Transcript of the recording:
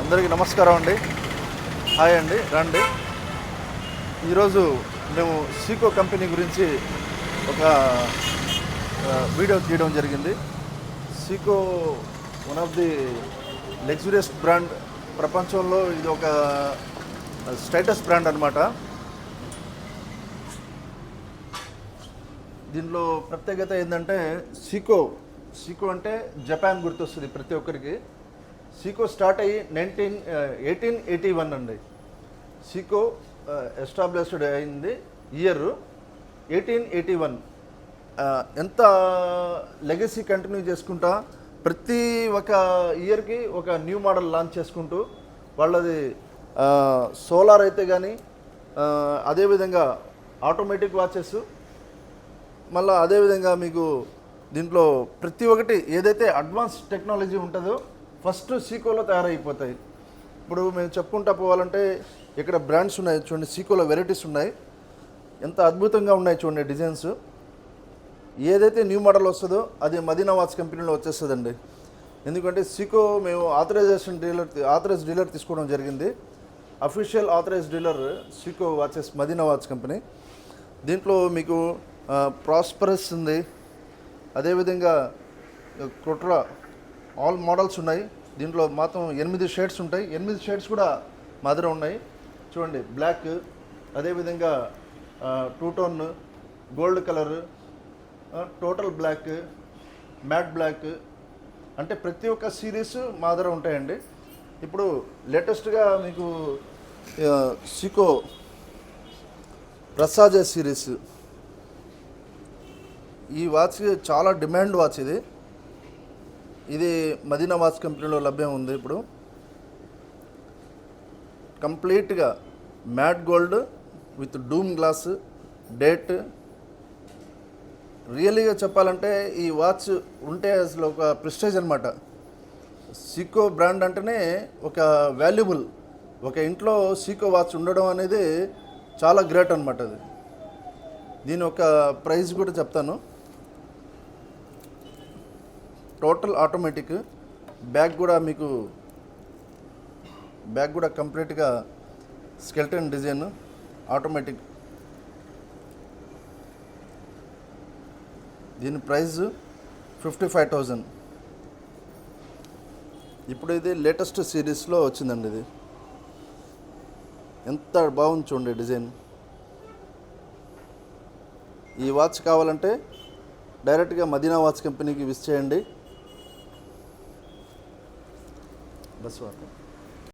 అందరికీ నమస్కారం అండి. హాయ్ అండి, రండి. ఈరోజు మేము సీకో కంపెనీ గురించి ఒక వీడియో తీయడం జరిగింది. Seiko one of the luxurious brand, ప్రపంచంలో ఇది ఒక స్టేటస్ బ్రాండ్ అనమాట. దీనిలో ప్రత్యేకత ఏంటంటే సీకో అంటే జపాన్ గుర్తొస్తుంది ప్రతి ఒక్కరికి. సీకో స్టార్ట్ అయ్యి 1881 అండి. సీకో ఎస్టాబ్లిష్డ్ అయింది ఇయర్ 1881. ఎంత లెగసీ కంటిన్యూ చేసుకుంటా ప్రతి ఒక ఇయర్కి ఒక న్యూ మోడల్ లాంచ్ చేసుకుంటూ వాళ్ళది సోలార్ అయితే కానీ, అదేవిధంగా ఆటోమేటిక్ వాచెస్, మళ్ళీ అదేవిధంగా మీకు దీంట్లో ప్రతి ఒక్కటి ఏదైతే అడ్వాన్స్ టెక్నాలజీ ఉంటుందో ఫస్ట్ సీకోలో తయారైపోతాయి. ఇప్పుడు మేము చెప్పుకుంటా పోవాలంటే ఇక్కడ బ్రాండ్స్ ఉన్నాయి చూడండి, సీకోలో వెరైటీస్ ఉన్నాయి, ఎంత అద్భుతంగా ఉన్నాయి చూడండి డిజైన్స్. ఏదైతే న్యూ మోడల్ వస్తుందో అది మదీనా వాచ్ కంపెనీలో వచ్చేస్తుందండి. ఎందుకంటే సీకో మేము ఆథరైజ్ డీలర్ తీసుకోవడం జరిగింది. Official authorize dealer Seiko watches, Madina watch company. దీంట్లో మీకు ప్రాస్పరస్ ఉంది, అదేవిధంగా క్రోట్రా, ఆల్ మోడల్స్ ఉన్నాయి. దీంట్లో మాత్రం 8 షేడ్స్ ఉంటాయి. 8 షేడ్స్ కూడా మా దగ్గర ఉన్నాయి చూడండి. బ్లాక్, అదేవిధంగా two tone, gold colour, total black, matte black, అంటే ప్రతి ఒక్క సిరీస్ మా దగ్గర ఉంటాయండి. ఇప్పుడు లేటెస్ట్గా మీకు సీకో ప్రసాజే సిరీస్, ఈ వాచ్ చాలా డిమాండ్ వాచ్. ఇది మదీనా వాచ్ కంపెనీలో లభ్యం ఉంది. ఇప్పుడు కంప్లీట్గా matte gold with dome glass, date. రియల్గా చెప్పాలంటే ఈ వాచ్ ఉంటే అసలు ఒక ప్రెస్టేజ్ అనమాట. సీకో బ్రాండ్ అంటేనే ఒక వాల్యుబుల్. ఒక ఇంట్లో సీకో వాచ్ ఉండడం అనేది చాలా గ్రేట్ అనమాట. అది దీని ఒక ప్రైస్ కూడా చెప్తాను. టోటల్ ఆటోమేటిక్, బ్యాగ్ కూడా కంప్లీట్గా స్కెల్టన్ డిజైన్, ఆటోమేటిక్. దీని ప్రైస్ 55,000. ఇప్పుడు ఇది లేటెస్ట్ సిరీస్లో వచ్చిందండి. ఇది ఎంత బాగుంది చూడండి డిజైన్. ఈ వాచ్ కావాలంటే డైరెక్ట్గా మదీనా వాచ్ కంపెనీకి విజిట్ చేయండి. బస్ వార్త.